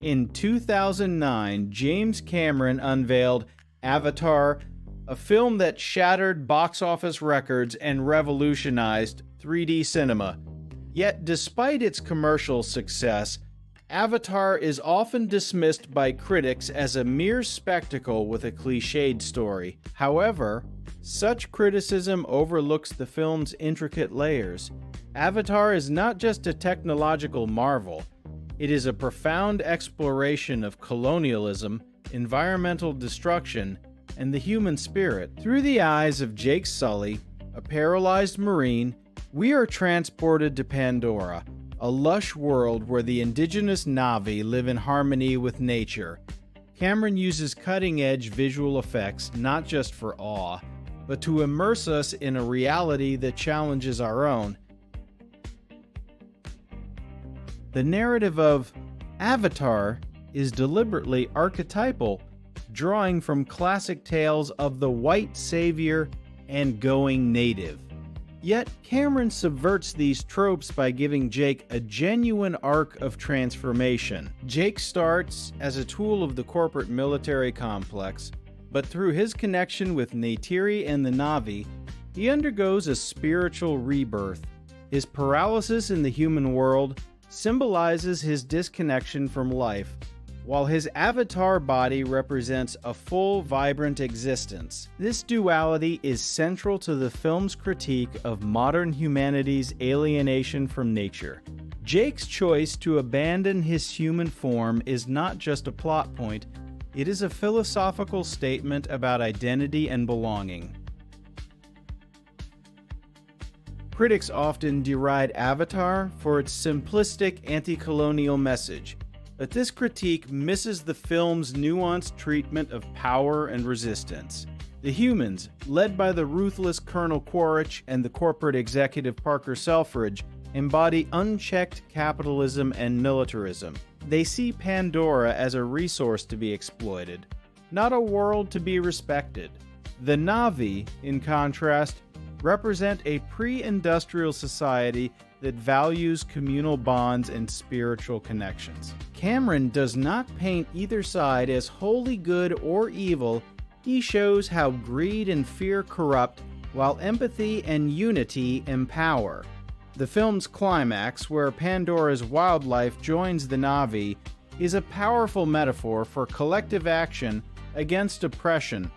In 2009, James Cameron unveiled Avatar, a film that shattered box office records and revolutionized 3D cinema. Yet, despite its commercial success, Avatar is often dismissed by critics as a mere spectacle with a cliched story. However, such criticism overlooks the film's intricate layers. Avatar is not just a technological marvel. It is a profound exploration of colonialism, environmental destruction, and the human spirit. Through the eyes of Jake Sully, a paralyzed Marine, we are transported to Pandora, a lush world where the indigenous Na'vi live in harmony with nature. Cameron uses cutting-edge visual effects not just for awe, but to immerse us in a reality that challenges our own. The narrative of Avatar is deliberately archetypal, drawing from classic tales of the white savior and going native. Yet Cameron subverts these tropes by giving Jake a genuine arc of transformation. Jake starts as a tool of the corporate military complex, but through his connection with Neytiri and the Na'vi, he undergoes a spiritual rebirth. His paralysis in the human world symbolizes his disconnection from life, while his avatar body represents a full, vibrant existence. This duality is central to the film's critique of modern humanity's alienation from nature. Jake's choice to abandon his human form is not just a plot point, it is a philosophical statement about identity and belonging. Critics often deride Avatar for its simplistic anti-colonial message, but this critique misses the film's nuanced treatment of power and resistance. The humans, led by the ruthless Colonel Quaritch and the corporate executive Parker Selfridge, embody unchecked capitalism and militarism. They see Pandora as a resource to be exploited, not a world to be respected. The Na'vi, in contrast, represent a pre-industrial society that values communal bonds and spiritual connections. Cameron does not paint either side as wholly good or evil. He shows how greed and fear corrupt, while empathy and unity empower. The film's climax, where Pandora's wildlife joins the Na'vi, is a powerful metaphor for collective action against oppression.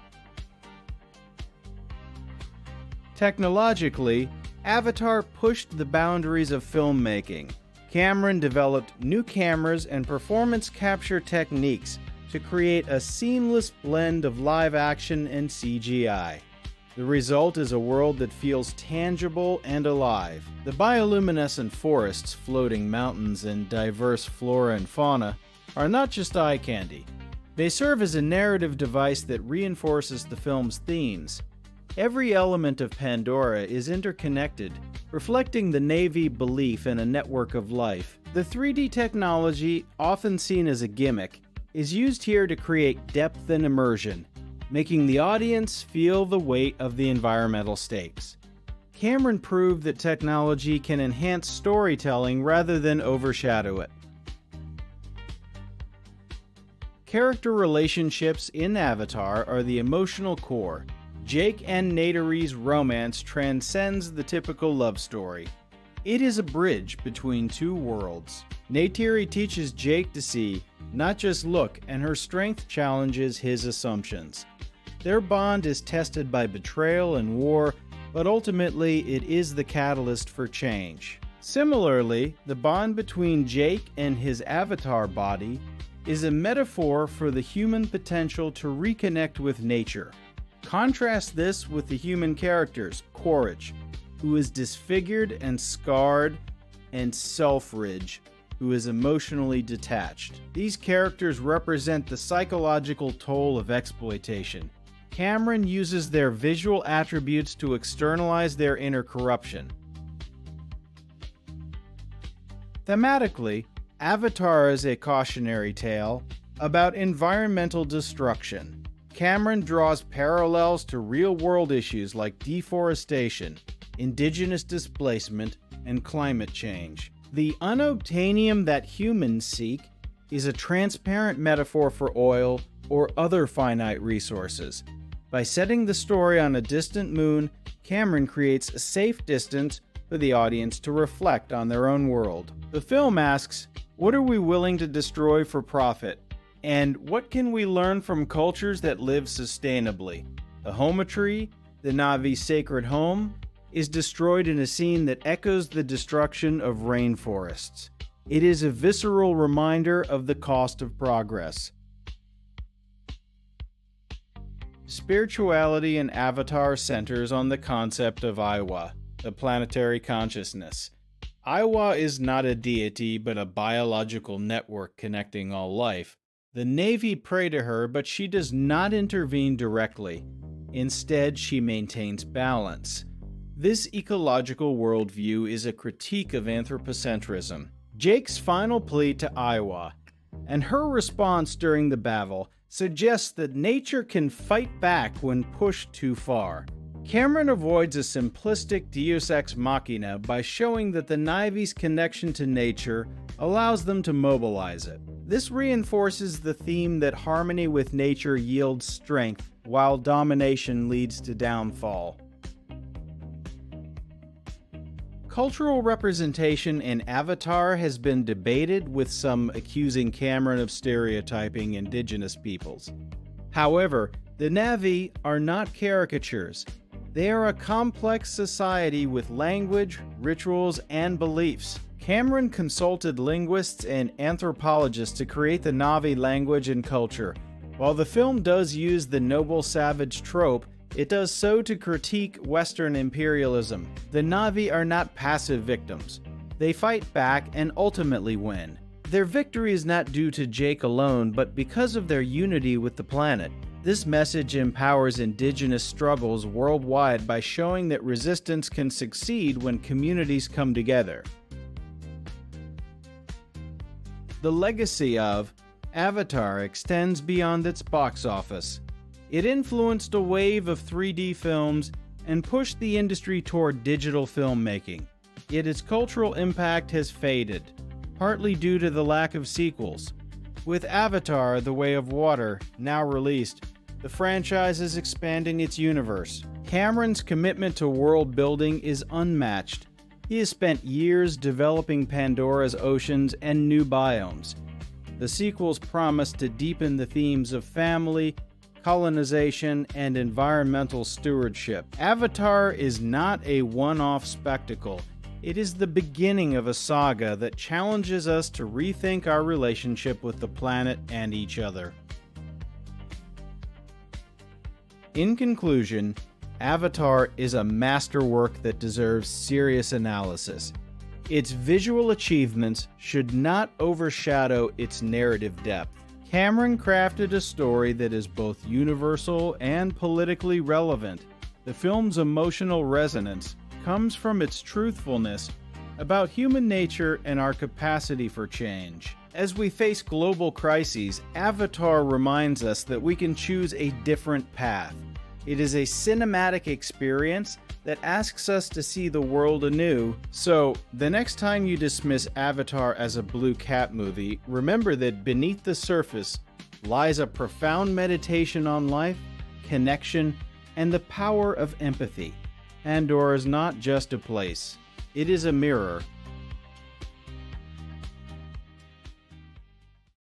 Technologically, Avatar pushed the boundaries of filmmaking. Cameron developed new cameras and performance capture techniques to create a seamless blend of live action and CGI. The result is a world that feels tangible and alive. The bioluminescent forests, floating mountains, and diverse flora and fauna are not just eye candy. They serve as a narrative device that reinforces the film's themes. Every element of Pandora is interconnected, reflecting the Navy belief in a network of life. The 3D technology, often seen as a gimmick, is used here to create depth and immersion, making the audience feel the weight of the environmental stakes. Cameron proved that technology can enhance storytelling rather than overshadow it. Character relationships in Avatar are the emotional core. Jake and Neytiri's romance transcends the typical love story. It is a bridge between two worlds. Neytiri teaches Jake to see, not just look, and her strength challenges his assumptions. Their bond is tested by betrayal and war, but ultimately it is the catalyst for change. Similarly, the bond between Jake and his avatar body is a metaphor for the human potential to reconnect with nature. Contrast this with the human characters, Quaritch, who is disfigured and scarred, and Selfridge, who is emotionally detached. These characters represent the psychological toll of exploitation. Cameron uses their visual attributes to externalize their inner corruption. Thematically, Avatar is a cautionary tale about environmental destruction. Cameron draws parallels to real-world issues like deforestation, indigenous displacement, and climate change. The unobtainium that humans seek is a transparent metaphor for oil or other finite resources. By setting the story on a distant moon, Cameron creates a safe distance for the audience to reflect on their own world. The film asks, what are we willing to destroy for profit? And what can we learn from cultures that live sustainably? The Homa tree, the Na'vi's sacred home, is destroyed in a scene that echoes the destruction of rainforests. It is a visceral reminder of the cost of progress. Spirituality in Avatar centers on the concept of Aiwa, the planetary consciousness. Aiwa is not a deity, but a biological network connecting all life. The Na'vi pray to her, but she does not intervene directly. Instead, she maintains balance. This ecological worldview is a critique of anthropocentrism. Jake's final plea to Aiwa, and her response during the battle, suggests that nature can fight back when pushed too far. Cameron avoids a simplistic deus ex machina by showing that the Na'vi's connection to nature allows them to mobilize it. This reinforces the theme that harmony with nature yields strength, while domination leads to downfall. Cultural representation in Avatar has been debated, with some accusing Cameron of stereotyping indigenous peoples. However, the Na'vi are not caricatures. They are a complex society with language, rituals, and beliefs. Cameron consulted linguists and anthropologists to create the Na'vi language and culture. While the film does use the noble savage trope, it does so to critique Western imperialism. The Na'vi are not passive victims. They fight back and ultimately win. Their victory is not due to Jake alone, but because of their unity with the planet. This message empowers indigenous struggles worldwide by showing that resistance can succeed when communities come together. The legacy of Avatar extends beyond its box office. It influenced a wave of 3D films and pushed the industry toward digital filmmaking. Yet its cultural impact has faded, partly due to the lack of sequels. With Avatar: The Way of Water now released, the franchise is expanding its universe. Cameron's commitment to world building is unmatched. He has spent years developing Pandora's oceans and new biomes. The sequels promise to deepen the themes of family, colonization, and environmental stewardship. Avatar is not a one-off spectacle. It is the beginning of a saga that challenges us to rethink our relationship with the planet and each other. In conclusion, Avatar is a masterwork that deserves serious analysis. Its visual achievements should not overshadow its narrative depth. Cameron crafted a story that is both universal and politically relevant. The film's emotional resonance comes from its truthfulness about human nature and our capacity for change. As we face global crises, Avatar reminds us that we can choose a different path. It is a cinematic experience that asks us to see the world anew. So, the next time you dismiss Avatar as a blue cat movie, remember that beneath the surface lies a profound meditation on life, connection, and the power of empathy. Pandora is not just a place. It is a mirror,